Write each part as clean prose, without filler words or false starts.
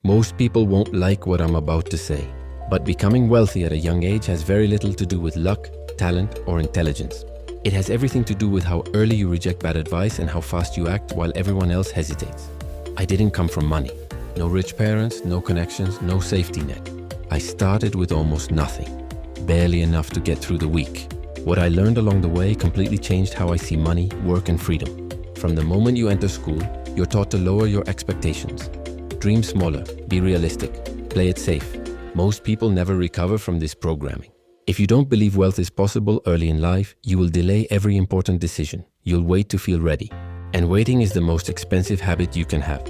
Most people won't like what I'm about to say, but becoming wealthy at a young age has very little to do with luck, talent, or intelligence. It has everything to do with how early you reject bad advice and how fast you act while everyone else hesitates. I didn't come from money. No rich parents, no connections, no safety net. I started with almost nothing, barely enough to get through the week. What I learned along the way completely changed how I see money, work, and freedom. From the moment you enter school, you're taught to lower your expectations. Dream smaller, be realistic, play it safe. Most people never recover from this programming. If you don't believe wealth is possible early in life, you will delay every important decision. You'll wait to feel ready. And waiting is the most expensive habit you can have.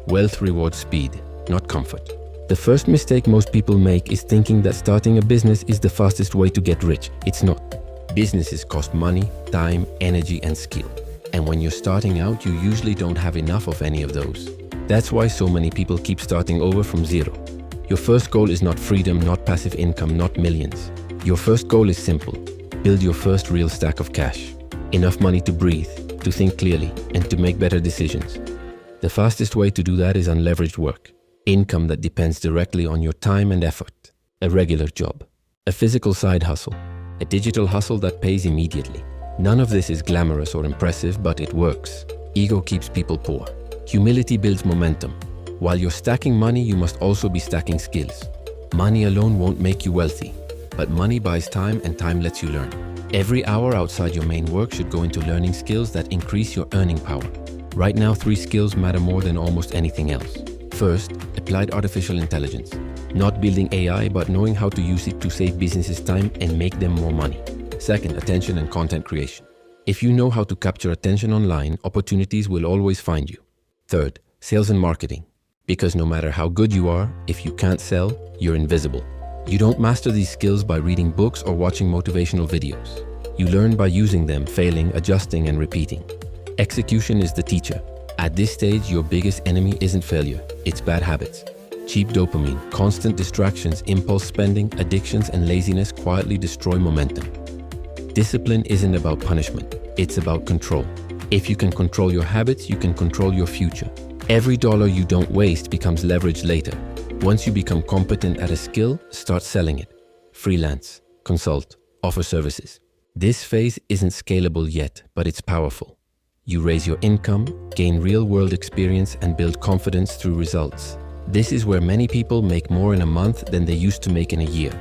Wealth rewards speed, not comfort. The first mistake most people make is thinking that starting a business is the fastest way to get rich. It's not. Businesses cost money, time, energy, and skill. And when you're starting out, you usually don't have enough of any of those. That's why so many people keep starting over from zero. Your first goal is not freedom, not passive income, not millions. Your first goal is simple. Build your first real stack of cash. Enough money to breathe, to think clearly, and to make better decisions. The fastest way to do that is unleveraged work. Income that depends directly on your time and effort. A regular job. A physical side hustle. A digital hustle that pays immediately. None of this is glamorous or impressive, but it works. Ego keeps people poor. Humility builds momentum. While you're stacking money, you must also be stacking skills. Money alone won't make you wealthy, but money buys time and time lets you learn. Every hour outside your main work should go into learning skills that increase your earning power. Right now, 3 skills matter more than almost anything else. First, applied artificial intelligence. Not building AI, but knowing how to use it to save businesses time and make them more money. Second, attention and content creation. If you know how to capture attention online, opportunities will always find you. Third, sales and marketing. Because no matter how good you are, if you can't sell, you're invisible. You don't master these skills by reading books or watching motivational videos. You learn by using them, failing, adjusting, and repeating. Execution is the teacher. At this stage, your biggest enemy isn't failure, it's bad habits. Cheap dopamine, constant distractions, impulse spending, addictions, and laziness quietly destroy momentum. Discipline isn't about punishment, it's about control. If you can control your habits, you can control your future. Every dollar you don't waste becomes leverage later. Once you become competent at a skill, start selling it. Freelance, consult, offer services. This phase isn't scalable yet, but it's powerful. You raise your income, gain real-world experience, and build confidence through results. This is where many people make more in a month than they used to make in a year.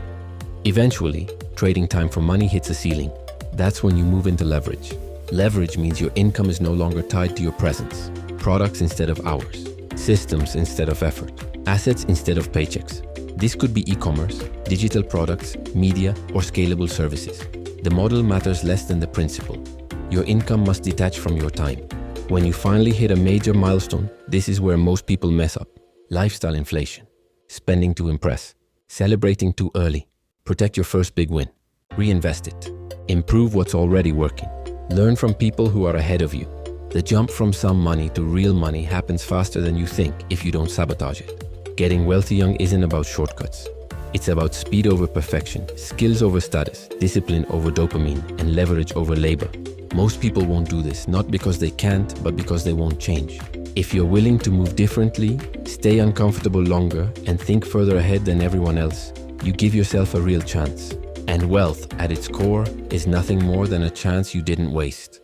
Eventually, trading time for money hits a ceiling. That's when you move into leverage. Leverage means your income is no longer tied to your presence. Products instead of hours. Systems instead of effort. Assets instead of paychecks. This could be e-commerce, digital products, media, or scalable services. The model matters less than the principle. Your income must detach from your time. When you finally hit a major milestone, this is where most people mess up. Lifestyle inflation. Spending to impress. Celebrating too early. Protect your first big win. Reinvest it. Improve what's already working. Learn from people who are ahead of you. The jump from some money to real money happens faster than you think if you don't sabotage it. Getting wealthy young isn't about shortcuts. It's about speed over perfection, skills over status, discipline over dopamine, and leverage over labor. Most people won't do this, not because they can't, but because they won't change. If you're willing to move differently, stay uncomfortable longer, and think further ahead than everyone else, you give yourself a real chance. And wealth, at its core, is nothing more than a chance you didn't waste.